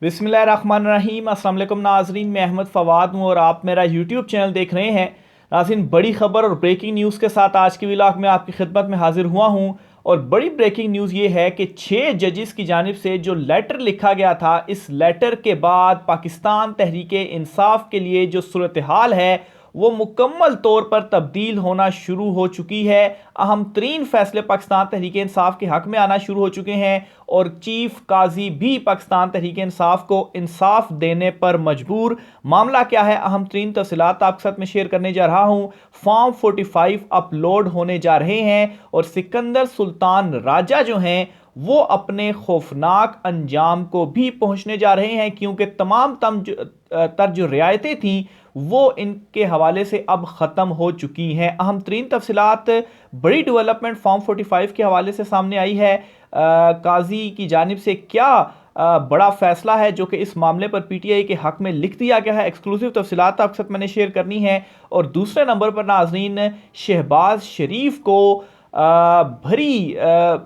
बिस्मिल्लाहिर्रहमानिर्रहीम। अस्सलाम वालेकुम नाजरीन, मैं अहमद फवाद हूँ और आप मेरा यूट्यूब चैनल देख रहे हैं। नाज़रीन, बड़ी खबर और ब्रेकिंग न्यूज़ के साथ आज के व्लॉग में आपकी खिदमत में हाजिर हुआ हूँ। और बड़ी ब्रेकिंग न्यूज़ ये है कि 6 जजेस की जानिब से जो लेटर लिखा गया था, इस लेटर के बाद पाकिस्तान तहरीक इंसाफ के लिए जो सूरत हाल है वो मुकम्मल तौर पर तब्दील होना शुरू हो चुकी है। अहम तरीन फैसले पाकिस्तान तहरीक इंसाफ के हक में आना शुरू हो चुके हैं और चीफ काजी भी पाकिस्तान तहरीक इंसाफ को इंसाफ देने पर मजबूर। मामला क्या है, अहम तरीन तफसीलात आपके साथ में शेयर करने जा रहा हूँ। फॉर्म 45 अपलोड होने जा रहे हैं और सिकंदर सुल्तान राजा जो हैं वो अपने खौफनाक अंजाम को भी पहुंचने जा रहे हैं, क्योंकि तमाम तर जो रियायतें थीं वो इनके हवाले से अब ख़त्म हो चुकी हैं। अहम तरीन तफसीलात, बड़ी डेवलपमेंट फॉर्म 45 के हवाले से सामने आई है। काजी की जानिब से क्या बड़ा फैसला है जो कि इस मामले पर पीटीआई के हक में लिख दिया गया है। एक्सक्लूसिव तफसीलात आपके साथ मैंने शेयर करनी है। और दूसरे नंबर पर नाजरीन, शहबाज शरीफ को भरी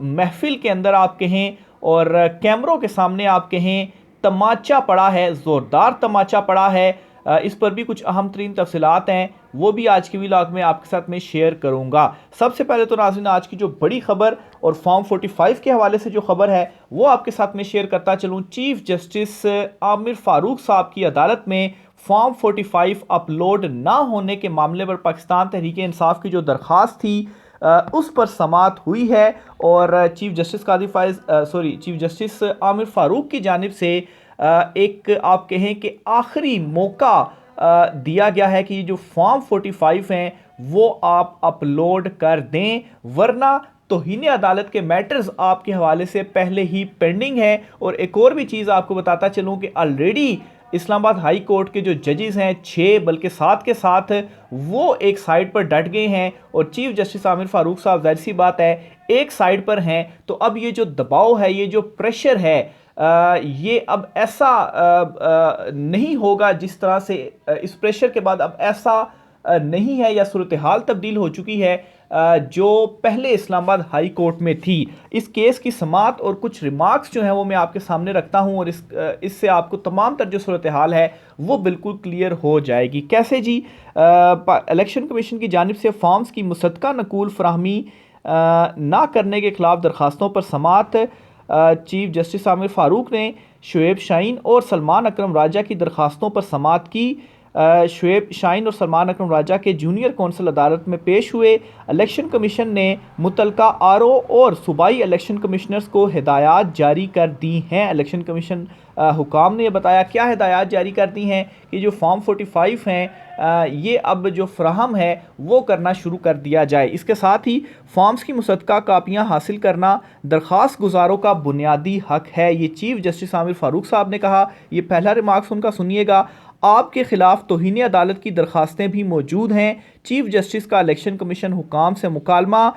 महफिल के अंदर आप कहें और कैमरों के सामने आप कहें तमाचा पड़ा है, ज़ोरदार तमाचा पड़ा है। इस पर भी कुछ अहम तरीन तफसीलात हैं, वो भी आज के व्लॉग में आपके साथ में शेयर करूंगा। सबसे पहले तो नाज़रीन, आज की जो बड़ी खबर और फॉर्म 45 के हवाले से जो खबर है वो आपके साथ में शेयर करता चलूं। चीफ जस्टिस आमिर फारूक साहब की अदालत में फॉर्म 45 अपलोड ना होने के मामले पर पाकिस्तान तहरीक इंसाफ की जो दरख्वास्त थी उस पर समाअत हुई है। और चीफ जस्टिस आमिर फारूक की जानिब से एक आप कहें कि आखिरी मौका दिया गया है कि जो फॉर्म 45 हैं वो आप अपलोड कर दें, वरना तौहीन अदालत के मैटर्स आपके हवाले से पहले ही पेंडिंग है। और एक और भी चीज़ आपको बताता चलूँ कि ऑलरेडी इस्लामाबाद हाई कोर्ट के जो जजेस हैं 6 बल्कि 7 के साथ वो एक साइड पर डट गए हैं और चीफ जस्टिस आमिर फारूक साहब जाहिर सी बात है एक साइड पर हैं। तो अब ये जो दबाव है, ये जो प्रेशर है, ये अब ऐसा नहीं होगा जिस तरह से इस प्रेशर के बाद अब ऐसा नहीं है या सूरत हाल तब्दील हो चुकी है जो पहले इस्लामाबाद हाई कोर्ट में थी। इस केस की समाअत और कुछ रिमार्क्स जो हैं वो मैं आपके सामने रखता हूं और इससे आपको तमाम तर जो सूरत हाल है वो बिल्कुल क्लियर हो जाएगी। कैसे जी? इलेक्शन कमीशन की जानिब से फॉर्म्स की मुसद्दका नकूल फराहमी ना करने के खिलाफ दरखास्तों पर समाअत। चीफ जस्टिस आमिर फारूक ने शुएब शाहीन और सलमान अकरम राजा की दरखास्तों पर समाअत की। शुएब शाहीन और सलमान अकरम राजा के जूनियर कौंसल अदालत में पेश हुए। इलेक्शन कमीशन ने मुतलका आरओ और सूबाई इलेक्शन कमिश्नर्स को हिदायत जारी कर दी हैं। इलेक्शन कमीशन हुकाम ने यह बताया क्या हिदायत जारी कर दी हैं कि जो फॉर्म 45 हैं ये अब जो फ्राहम है वो करना शुरू कर दिया जाए। इसके साथ ही फॉर्म्स की मुसद्दका कापियाँ हासिल करना दरख्वास्त गुजारों का बुनियादी हक है। ये चीफ जस्टिस आमिर फारूक साहब ने कहा। ये पहला रिमार्क्स उनका सुनिएगा। आपके खिलाफ तौहीन अदालत की दरखास्तें भी मौजूद हैं। चीफ जस्टिस का इलेक्शन कमीशन हुकाम से मुकालमा।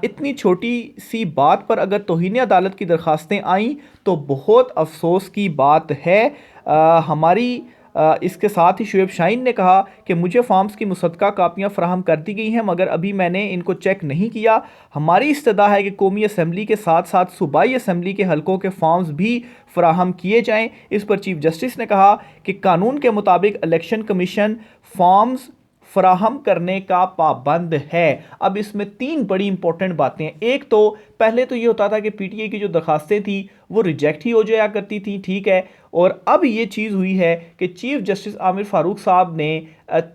इतनी छोटी सी बात पर अगर तौहीन अदालत की दरखास्तें आईं तो बहुत अफसोस की बात है हमारी। इसके साथ ही शुएब शाहीन ने कहा कि मुझे फॉर्म्स की मुसद्दका कापियाँ फ़राहम कर दी गई हैं मगर अभी मैंने इनको चेक नहीं किया। हमारी इस्तदा है कि कौमी असम्बली के साथ साथ सूबाई असम्बली के हलकों के फॉर्म्स भी फ़राहम किए जाएँ। इस पर चीफ जस्टिस ने कहा कि कानून के मुताबिक इलेक्शन कमीशन फॉर्म्स फराहम करने का पाबंद है। अब इसमें 3 बड़ी इंपॉर्टेंट बातें हैं। एक तो पहले तो ये होता था कि पीटीआई की जो दरखास्तें थी वो रिजेक्ट ही हो जाया करती थी, ठीक है। और अब ये चीज़ हुई है कि चीफ जस्टिस आमिर फारूक साहब ने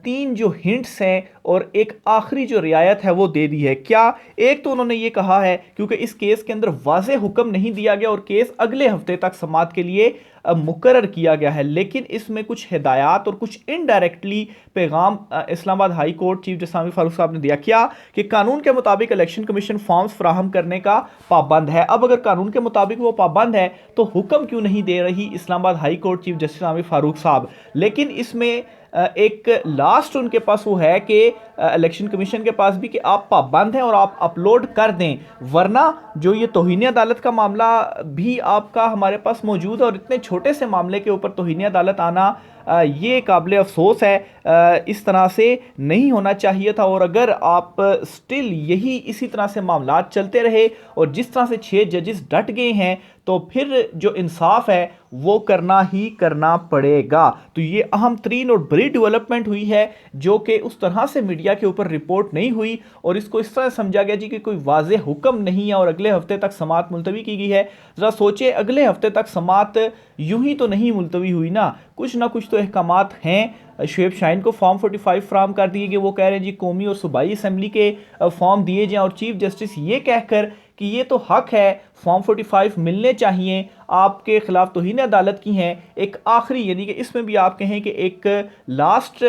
3 जो हिंट्स हैं और एक आखिरी जो रियायत है वो दे दी है। क्या? एक तो उन्होंने ये कहा है क्योंकि इस केस के अंदर वाज़े हुक्म नहीं दिया गया और केस अगले हफ्ते तक समाअत के लिए मुकर्रर किया गया है, लेकिन इसमें कुछ हिदायत और कुछ इनडायरेक्टली पैगाम Islamabad high court chief justice Aamir Farooq साहब ने दिया। क्या? कि कानून के मुताबिक इलेक्शन कमीशन फॉर्म्स फराहम करने का पाबंद है। अब अगर कानून के मुताबिक वो पाबंद है तो हुक्म क्यों नहीं दे रही Islamabad high court chief justice Aamir Farooq साहब? लेकिन इसमें एक लास्ट उनके पास वो है कि इलेक्शन कमीशन के पास भी कि आप पाबंद हैं और आप अपलोड कर दें, वरना जो ये तौहीन अदालत का मामला भी आपका हमारे पास मौजूद है और इतने छोटे से मामले के ऊपर तौहीन अदालत आना ये काबिल अफसोस है। इस तरह से नहीं होना चाहिए था। और अगर आप स्टिल यही इसी तरह से मामला चलते रहे और जिस तरह से 6 जजेस डट गए हैं, तो फिर जो इंसाफ है वो करना ही करना पड़ेगा। तो ये अहम तरीन और बड़ी डेवलपमेंट हुई है जो कि उस तरह से मीडिया के ऊपर रिपोर्ट नहीं हुई और इसको इस तरह समझा गया जी कि कोई वाज़ेह हुक्म नहीं है और अगले हफ्ते तक समात मुलतवी की गई है। ज़रा सोचे, अगले हफ्ते तक समात यूं ही तो नहीं मुलतवी हुई ना कुछ तो अहकामात हैं। शुएब शाहीन को फॉर्म 45 फ्राहम कर दिए गए। वो कह रहे हैं जी कौमी और सूबाई असम्बली के फॉर्म दिए जाएं और चीफ जस्टिस ये कहकर कि ये तो हक है, फॉर्म 45 मिलने चाहिए, आपके खिलाफ तौहीन अदालत की हैं, एक आखिरी यानी कि इसमें भी आप कहें कि एक लास्ट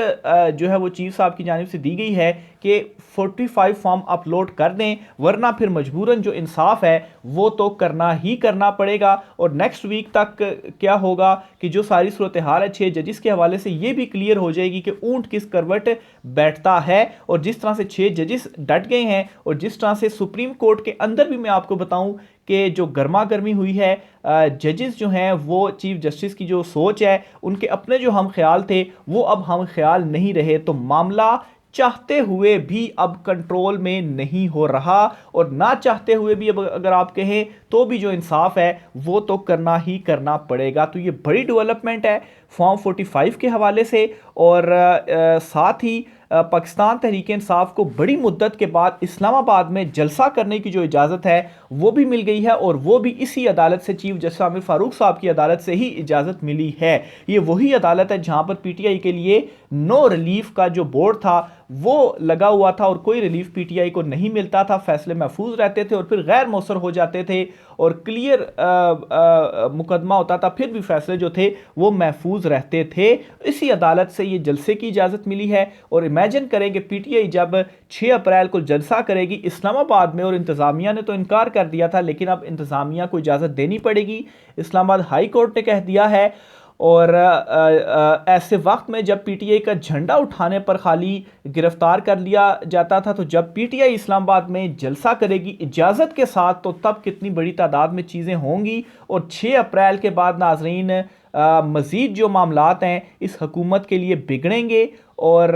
जो है वो चीफ साहब की जानिब से दी गई है कि 45 फॉर्म अपलोड कर दें, वरना फिर मजबूरन जो इंसाफ है वो तो करना ही करना पड़ेगा। और नेक्स्ट वीक तक क्या होगा कि जो सारी सूरत हाल है 6 जजिस के हवाले से ये भी क्लियर हो जाएगी कि ऊंट किस करवट बैठता है। और जिस तरह से 6 जजिस डट गए हैं और जिस तरह से सुप्रीम कोर्ट के अंदर भी मैं आपको बताऊं कि जो गर्मा गर्मी हुई है, जजेस जो हैं वो चीफ जस्टिस की जो सोच है, उनके अपने जो हम ख्याल थे वो अब हम ख्याल नहीं रहे। तो मामला चाहते हुए भी अब कंट्रोल में नहीं हो रहा और ना चाहते हुए भी अब अगर आप कहें तो भी जो इंसाफ है वो तो करना ही करना पड़ेगा। तो ये बड़ी डेवलपमेंट है फॉर्म 45 के हवाले से। और साथ ही पाकिस्तान तहरीक इंसाफ को बड़ी मुद्दत के बाद इस्लामाबाद में जलसा करने की जो इजाज़त है वो भी मिल गई है और वो भी इसी अदालत से, चीफ जस्टिस आमिर फारूक साहब की अदालत से ही इजाज़त मिली है। ये वही अदालत है जहां पर पीटीआई के लिए नो रिलीफ का जो बोर्ड था वो लगा हुआ था और कोई रिलीफ पीटीआई को नहीं मिलता था, फैसले महफूज रहते थे और फिर गैर मौसर हो जाते थे और क्लियर मुकदमा होता था, फिर भी फैसले जो थे वो महफूज रहते थे। इसी अदालत से ये जलसे की इजाज़त मिली है। और इमेजिन करें कि पीटीआई जब 6 अप्रैल को जलसा करेगी इस्लामाबाद में, और इंतज़ामिया ने तो इनकार कर दिया था लेकिन अब इंतज़ामिया को इजाज़त देनी पड़ेगी, इस्लामाबाद हाई कोर्ट ने कह दिया है। और ऐसे वक्त में जब पीटीआई का झंडा उठाने पर खाली गिरफ्तार कर लिया जाता था, तो जब पीटीआई इस्लामाबाद में जलसा करेगी इजाज़त के साथ, तो तब कितनी बड़ी तादाद में चीज़ें होंगी। और 6 अप्रैल के बाद नाजरीन मज़ीद जो मामलात हैं इस हुकूमत के लिए बिगड़ेंगे और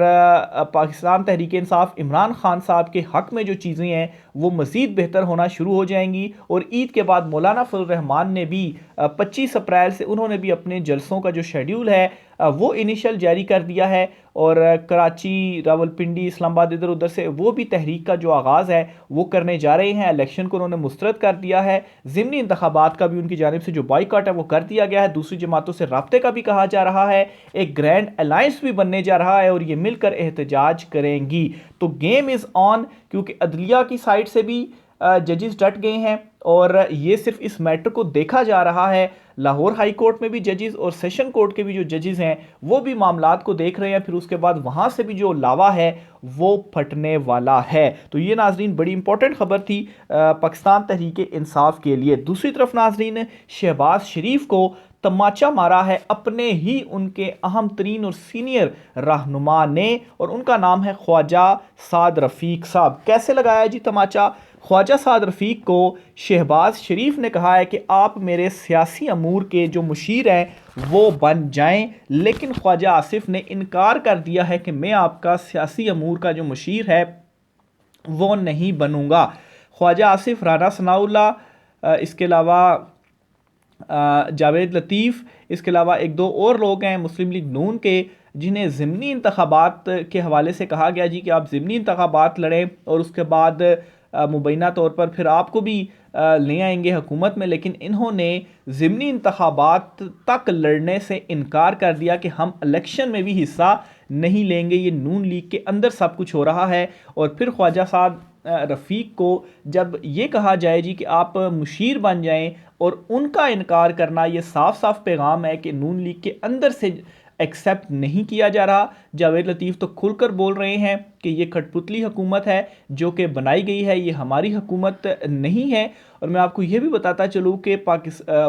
पाकिस्तान तहरीक इंसाफ इमरान खान साहब के हक़ में जो चीज़ें हैं वो मज़ीद बेहतर होना शुरू हो जाएंगी। और ईद के बाद मौलाना फजल रहमान ने भी 25 अप्रैल से उन्होंने भी अपने जलसों का जो शेड्यूल है वो इनिशियल जारी कर दिया है। और कराची, रावलपिंडी, इस्लामाबाद, इधर उधर से वो भी तहरीक का जो आगाज़ है वो करने जा रहे हैं। इलेक्शन को उन्होंने मुस्तरद कर दिया है। ज़िमनी इंतखाबात का भी उनकी जानिब से जो बाइकआउट है वो कर दिया गया है। दूसरी जमातों से राब्ते का भी कहा जा रहा है। एक ग्रैंड अलायंस भी बनने जा रहा है और ये मिलकर एहतजाज करेंगी। तो गेम इज़ ऑन, क्योंकि अदलिया की साइड से भी जजेस डट गए हैं और ये सिर्फ इस मैटर को देखा जा रहा है। लाहौर हाई कोर्ट में भी जजेस और सेशन कोर्ट के भी जो जजेस हैं वो भी मामलात को देख रहे हैं, फिर उसके बाद वहाँ से भी जो लावा है वो फटने वाला है। तो ये नाजरीन बड़ी इंपॉर्टेंट खबर थी पाकिस्तान तहरीक इंसाफ के लिए। दूसरी तरफ नाजरीन, शहबाज शरीफ को तमाचा मारा है अपने ही उनके अहम तरीन और सीनियर रहनुमा ने, और उनका नाम है ख्वाजा साद रफ़ीक साहब। कैसे लगाया जी तमाचा? ख्वाजा साद रफ़ीक को शहबाज शरीफ ने कहा है कि आप मेरे सियासी अमूर के जो मुशीर हैं वो बन जाएं, लेकिन ख्वाजा आसिफ ने इनकार कर दिया है कि मैं आपका सियासी अमूर का जो मुशीर है वो नहीं बनूंगा। ख्वाजा आसिफ, राना सनाउल्लाह, इसके अलावा जावेद लतीफ़, इसके अलावा एक दो और लोग हैं मुस्लिम लीग नून के, जिन्हें ज़िमनी इंतखाबात के हवाले से कहा गया जी कि आप ज़िमनी इंतखाबात लड़ें और उसके बाद मुबैना तौर पर फिर आपको भी ले आएंगे हुकूमत में। लेकिन इन्होंने ज़िमनी इंतखाबात तक लड़ने से इनकार कर दिया कि हम इलेक्शन में भी हिस्सा नहीं लेंगे, ये नून लीग के अंदर सब कुछ हो रहा है। और फिर ख्वाजा साद रफ़ीक को जब ये कहा जाए जी कि आप मुशीर बन जाएं और उनका इनकार करना, ये साफ साफ पैगाम है कि नून लीग के अंदर से एक्सेप्ट नहीं किया जा रहा। जावेद लतीफ़ तो खुलकर बोल रहे हैं कि ये कठपुतली हुकूमत है जो कि बनाई गई है, ये हमारी हुकूमत नहीं है। और मैं आपको ये भी बताता चलूँ कि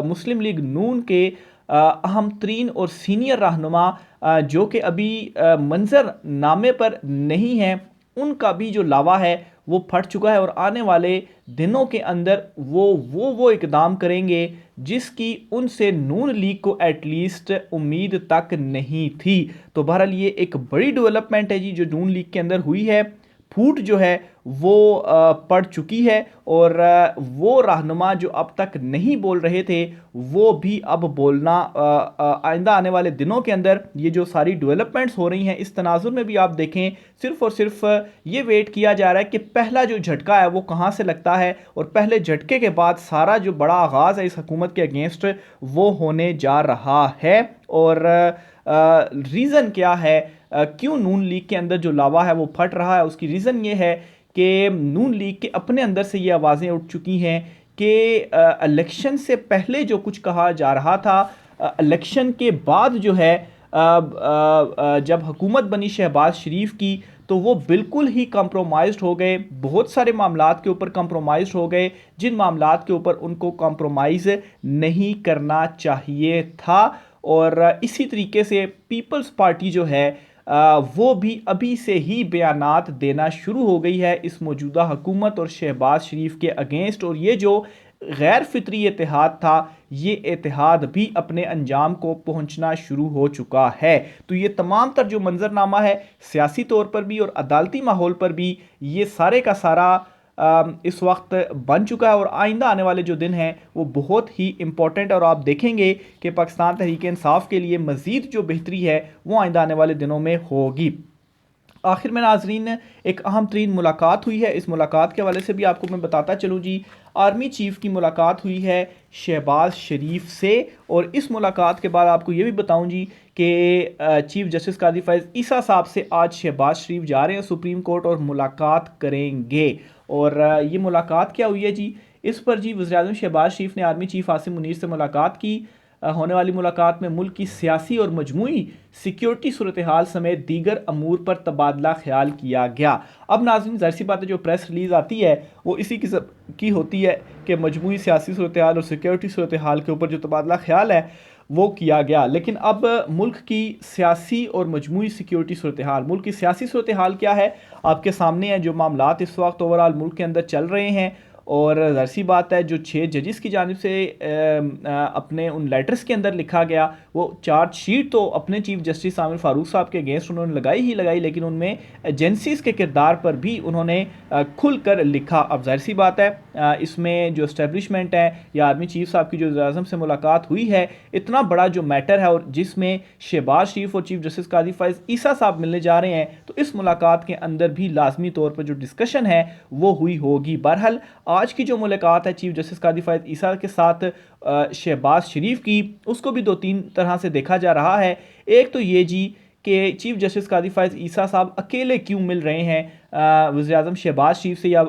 मुस्लिम लीग नून के अहम तरीन और सीनियर रहनुमा जो कि अभी मंजरनामे पर नहीं है, उनका भी जो लावा है वो फट चुका है और आने वाले दिनों के अंदर वो इकदाम करेंगे जिसकी उनसे नून लीग को एटलीस्ट उम्मीद तक नहीं थी। तो बहरहाल ये एक बड़ी डेवलपमेंट है जी जो नून लीग के अंदर हुई है। फूट जो है वो पड़ चुकी है और वो रहनुमा जो अब तक नहीं बोल रहे थे वो भी अब बोलना आइंदा आने वाले दिनों के अंदर ये जो सारी डेवलपमेंट्स हो रही हैं इस तनाजुर में भी आप देखें सिर्फ और सिर्फ ये वेट किया जा रहा है कि पहला जो झटका है वो कहाँ से लगता है और पहले झटके के बाद सारा जो बड़ा आगाज़ है इस हुकूमत के अगेंस्ट वो होने जा रहा है। और रीज़न क्या है क्यों नून लीग के अंदर जो लावा है वो फट रहा है, उसकी रीज़न ये है कि नून लीग के अपने अंदर से ये आवाज़ें उठ चुकी हैं कि इलेक्शन से पहले जो कुछ कहा जा रहा था, इलेक्शन के बाद जो है जब हुकूमत बनी शहबाज शरीफ की तो वो बिल्कुल ही कंप्रोमाइज़्ड हो गए, बहुत सारे मामलात के ऊपर कंप्रोमाइज़्ड हो गए जिन मामलात के ऊपर उनको कंप्रोमाइज़ नहीं करना चाहिए था। और इसी तरीके से पीपल्स पार्टी जो है वो भी अभी से ही बयानात देना शुरू हो गई है इस मौजूदा हुकूमत और शहबाज शरीफ के अगेंस्ट। और ये जो गैर फितरी इतिहाद था ये इतिहाद भी अपने अंजाम को पहुंचना शुरू हो चुका है। तो ये तमाम तर जो मंजरनामा है सियासी तौर पर भी और अदालती माहौल पर भी ये सारे का सारा इस वक्त बन चुका है और आइंदा आने वाले जो दिन हैं वो बहुत ही इम्पोर्टेंट और आप देखेंगे कि पाकिस्तान तहरीक इंसाफ के लिए मज़ीद जो बेहतरी है वो आइंदा आने वाले दिनों में होगी। आखिर में नाजरीन एक अहम तरीन मुलाकात हुई है, इस मुलाकात के हवाले से भी आपको मैं बताता चलूँ जी। आर्मी चीफ़ की मुलाकात हुई है शहबाज शरीफ से और इस मुलाकात के बाद आपको ये भी बताऊं जी कि चीफ़ जस्टिस कादी फ़ैज़ ईसा साहब से आज शहबाज शरीफ जा रहे हैं सुप्रीम कोर्ट और मुलाकात करेंगे। और ये मुलाकात क्या हुई है जी, इस पर जी वज़ीर-ए-आज़म शहबाज शरीफ ने आर्मी चीफ़ आसिम मुनीर से मुलाकात की। होने वाली मुलाकात में मुल्क की सियासी और मजमूई सिक्योरिटी सूरत हाल समेत दीगर अमूर पर तबादला ख्याल किया गया। अब नाज़रीन ज़ाहिर सी बात है जो प्रेस रिलीज़ आती है वो इसी किस्म की होती है कि मजमूई सियासी सूरत हाल और सिक्योरिटी सूरत हाल के ऊपर जो तबादला ख्याल है वो किया गया। लेकिन अब मुल्क की सियासी और मजमूई सिक्योरिटी सूरत हाल, मुल्क की सियासी सूरत हाल क्या है आपके सामने है। जो मामलात इस वक्त ओवरऑल मुल्क के अंदर चल रहे हैं और ज़ाहिर सी बात है जो 6 जजेस की जानिब से अपने उन लेटर्स के अंदर लिखा गया वो चार्जशीट तो अपने चीफ जस्टिस आमिर फ़ारूक साहब के अगेंस्ट उन्होंने लगाई ही लगाई, लेकिन उनमें एजेंसीज़ के किरदार पर भी उन्होंने खुल कर लिखा। अब ज़ाहिर सी बात है इसमें जो इस्टेब्लिशमेंट है या आर्मी चीफ साहब की जो वज़ीर-ए-आज़म से मुलाकात हुई है इतना बड़ा जो मैटर है और जिसमें शहबाज शरीफ और चीफ जस्टिस कादी फ़ैज़ ईसा साहब मिलने जा रहे हैं तो इस मुलाकात के अंदर भी लाजमी तौर पर जो डिस्कशन है वो हुई होगी। बहरहाल आज की जो मुलाकात है चीफ जस्टिस कादी फ़ैज़ ईसा के साथ शहबाज शरीफ की उसको भी 2-3 तरह से देखा जा रहा है। एक तो ये जी कि चीफ जस्टिस कादी फ़ैज़ ईसा साहब अकेले क्यों मिल रहे हैं वज़ीर-ए-आज़म शहबाज शरीफ से या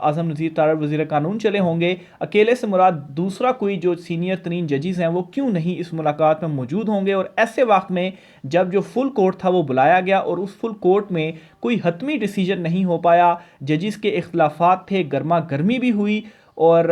आज़म नज़ीर तारड़ वज़ीर कानून चले होंगे, अकेले से मुराद दूसरा कोई जो सीनियर तरीन जजेस हैं वो क्यों नहीं इस मुलाकात में मौजूद होंगे। और ऐसे वक्त में जब जो फुल कोर्ट था वो बुलाया गया और उस फुल कोर्ट में कोई हतमी डिसीजन नहीं हो पाया, जजेस के इख्तलाफात थे, गर्मा गर्मी भी हुई और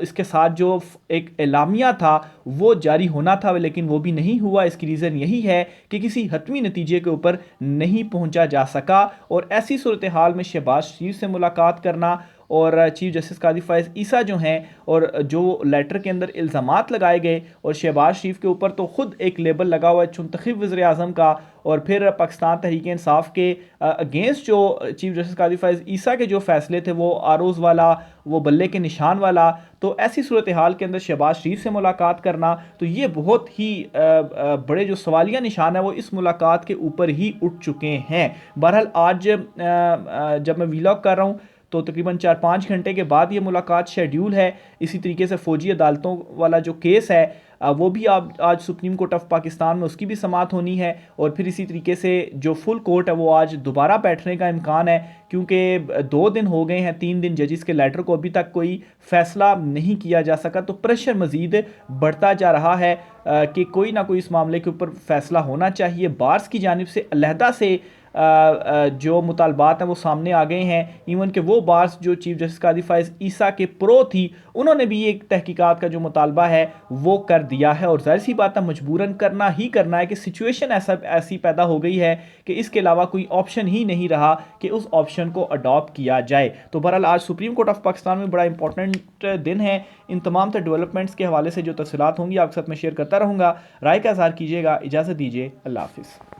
इसके साथ जो एक एलामिया था वो जारी होना था लेकिन वो भी नहीं हुआ। इसकी रीज़न यही है कि किसी हतमी नतीजे के ऊपर नहीं पहुंचा जा सका। और ऐसी सूरत हाल में शहबाज शरीफ से मुलाकात करना और चीफ जस्टिस कादी फ़ैज़ ईसा जो हैं और जो लेटर के अंदर इल्ज़ामात लगाए गए और शहबाज शरीफ के ऊपर तो ख़ुद एक लेबल लगा हुआ है चुनतखब वज़ीर-ए-आज़म का और फिर पाकिस्तान तहरीक इंसाफ के अगेंस्ट जो चीफ जस्टिस कादी फ़ैज़ ईसा के जो फ़ैसले थे वो आरोज़ वाला, वो बल्ले के निशान वाला, तो ऐसी सूरत हाल के अंदर शहबाज शरीफ से मुलाकात करना तो ये बहुत ही बड़े जो सवालिया निशान है वो इस मुलाकात के ऊपर ही उठ चुके हैं। बहरहाल आज जब मैं वीलॉग कर रहा हूँ तो तकरीबन 4-5 घंटे के बाद ये मुलाकात शेड्यूल है। इसी तरीके से फ़ौजी अदालतों वाला जो केस है वो भी आज सुप्रीम कोर्ट ऑफ पाकिस्तान में उसकी भी समाअत होनी है और फिर इसी तरीके से जो फुल कोर्ट है वो आज दोबारा बैठने का इम्कान है क्योंकि 2 दिन हो गए हैं, 3 दिन जजेस के लेटर को अभी तक कोई फ़ैसला नहीं किया जा सका। तो प्रेशर मज़ीद बढ़ता जा रहा है कि कोई ना कोई इस मामले के ऊपर फ़ैसला होना चाहिए। बार्स की जानिब से अलहदा से जो मुतालबात हैं वो सामने आ गए हैं। इवन कि वो बार्स जो चीफ जस्टिस कादी फाइज ईसा के प्रो थी, उन्होंने भी एक तहकीकात का जो मुतालबा है वो कर दिया है। और जाहिर सी बात है मजबूरन करना ही करना है कि सिचुएशन ऐसी पैदा हो गई है कि इसके अलावा कोई ऑप्शन ही नहीं रहा कि उस ऑप्शन को अडॉप्ट किया जाए। तो बहरहाल आज सुप्रीम कोर्ट ऑफ पाकिस्तान में बड़ा इंपॉर्टेंट दिन है। इन तमाम तर डेवलपमेंट्स के हवाले से जो तफसीलात होंगी आपके साथ मैं शेयर करता रहूँगा। राय का इज़हार कीजिएगा। इजाज़त दीजिए। अल्लाह हाफिज़।